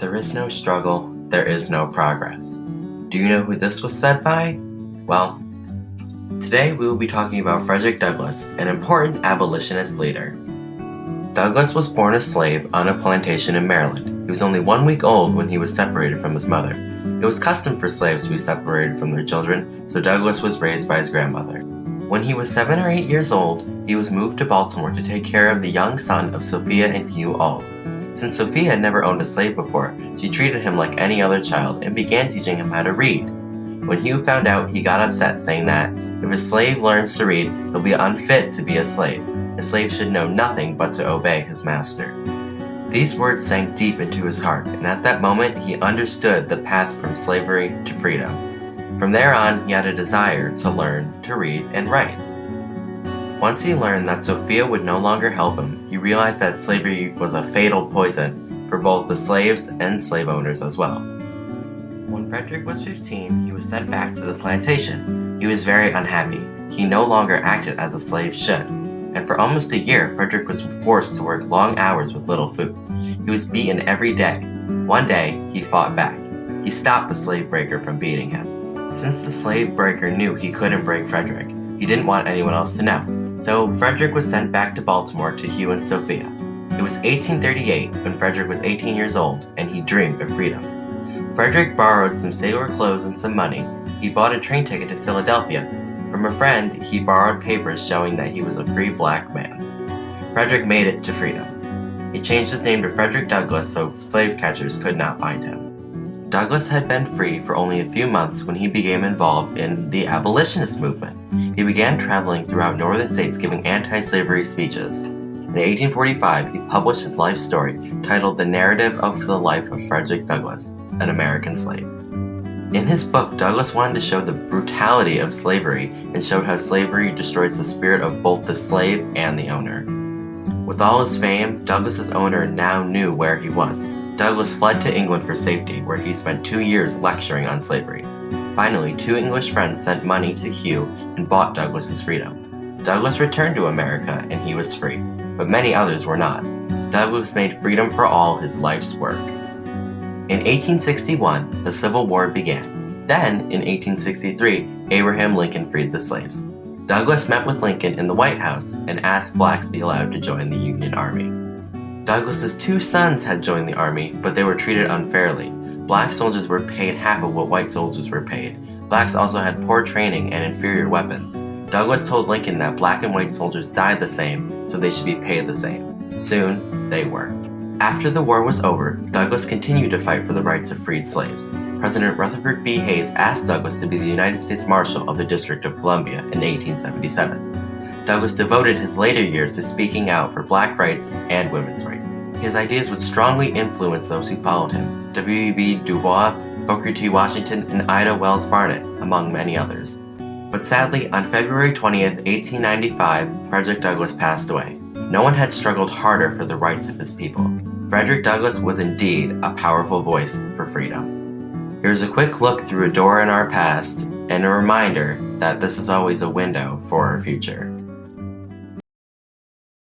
there is no struggle, there is no progress. Do you know who this was said by? Well, today we will be talking about Frederick Douglass, an important abolitionist leader. Douglass was born a slave on a plantation in Maryland. He was only 1 week old when he was separated from his mother. It was custom for slaves to be separated from their children, so Douglass was raised by his grandmother. When he was 7 or 8 years old, he was moved to Baltimore to take care of the young son of Sophia and Hugh Auld. Since Sophia had never owned a slave before, she treated him like any other child and began teaching him how to read. When Hugh found out, he got upset, saying that, if a slave learns to read, he'll be unfit to be a slave. A slave should know nothing but to obey his master. These words sank deep into his heart, and at that moment he understood the path from slavery to freedom. From there on, he had a desire to learn to read and write. Once he learned that Sophia would no longer help him, he realized that slavery was a fatal poison for both the slaves and slave owners as well. When Frederick was 15, he was sent back to the plantation. He was very unhappy. He no longer acted as a slave should. And for almost a year, Frederick was forced to work long hours with little food. He was beaten every day. One day, he fought back. He stopped the slave breaker from beating him. Since the slave breaker knew he couldn't break Frederick, he didn't want anyone else to know. So Frederick was sent back to Baltimore to Hugh and Sophia. It was 1838 when Frederick was 18 years old, and he dreamed of freedom. Frederick borrowed some sailor clothes and some money. He bought a train ticket to Philadelphia. From a friend, he borrowed papers showing that he was a free black man. Frederick made it to freedom. He changed his name to Frederick Douglass so slave catchers could not find him. Douglass had been free for only a few months when he became involved in the abolitionist movement. He began traveling throughout northern states giving anti-slavery speeches. In 1845, he published his life story titled The Narrative of the Life of Frederick Douglass, an American Slave. In his book, Douglass wanted to show the brutality of slavery and showed how slavery destroys the spirit of both the slave and the owner. With all his fame, Douglass's owner now knew where he was. Douglass fled to England for safety, where he spent 2 years lecturing on slavery. Finally, 2 English friends sent money to Hugh and bought Douglass's freedom. Douglass returned to America and he was free, but many others were not. Douglass made freedom for all his life's work. In 1861, the Civil War began. Then, in 1863, Abraham Lincoln freed the slaves. Douglass met with Lincoln in the White House and asked blacks be allowed to join the Union Army. Douglass's 2 sons had joined the army, but they were treated unfairly. Black soldiers were paid half of what white soldiers were paid. Blacks also had poor training and inferior weapons. Douglass told Lincoln that black and white soldiers died the same, so they should be paid the same. Soon, they were. After the war was over, Douglass continued to fight for the rights of freed slaves. President Rutherford B. Hayes asked Douglass to be the United States Marshal of the District of Columbia in 1877. Douglass devoted his later years to speaking out for black rights and women's rights. His ideas would strongly influence those who followed him, W.E.B. Du Bois, Booker T. Washington, and Ida Wells Barnett, among many others. But sadly, on February 20th, 1895, Frederick Douglass passed away. No one had struggled harder for the rights of his people. Frederick Douglass was indeed a powerful voice for freedom. Here's a quick look through a door in our past and a reminder that this is always a window for our future.